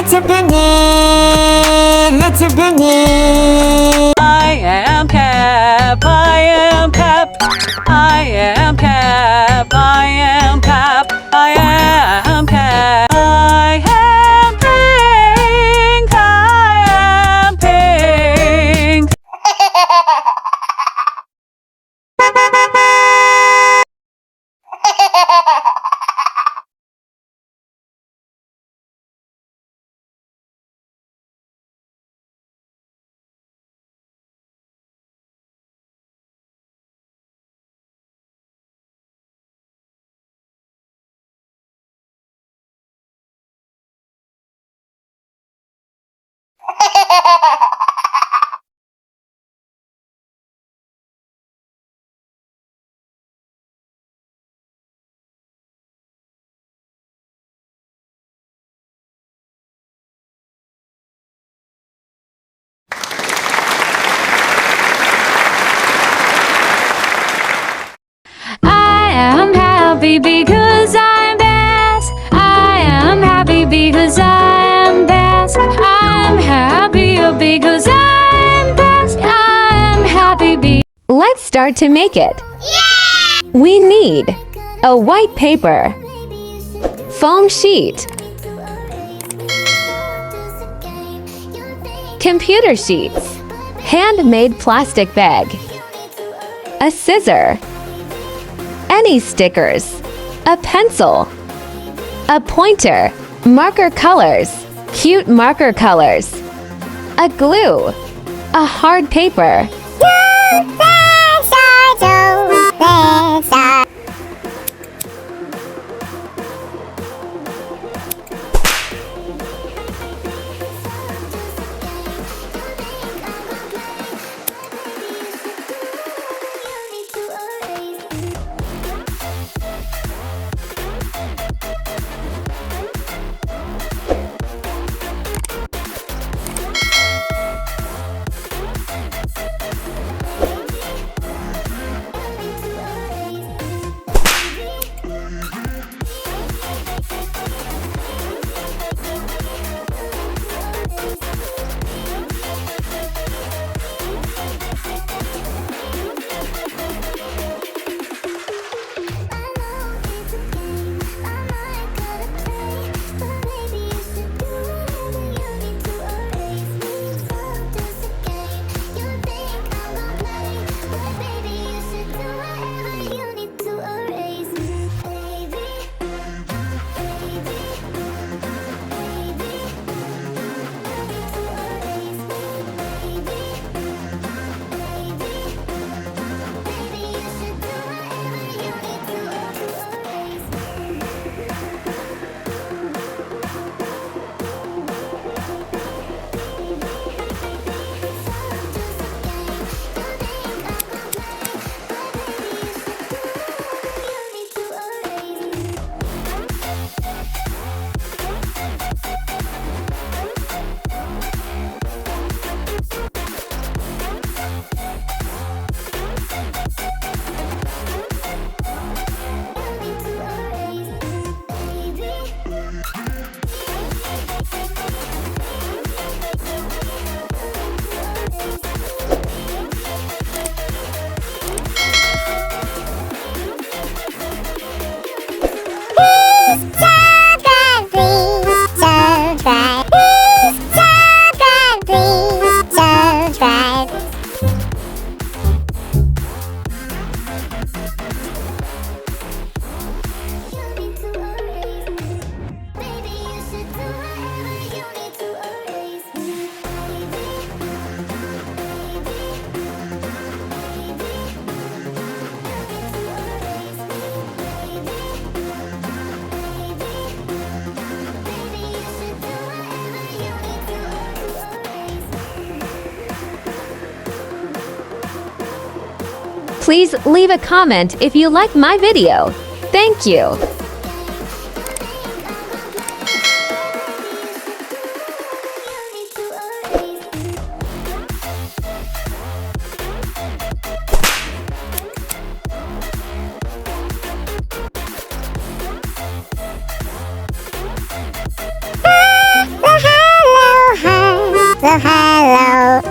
Let's begin. I am Cap, I am Cap, I am Cap, I am Cap, I am Cap. I am pink, I am pink. I am happy because I'm best. I am happy because I am best. I'm happy because I'm best. I'm happy. Let's start to make it. We need a white paper, foam sheet, computer sheets, handmade plastic bag, a scissor, any stickers, a pencil, a pointer, marker colors, cute marker colors, a glue, a hard paper. Please leave a comment if you like my video. Thank you. Aha! hello, hello.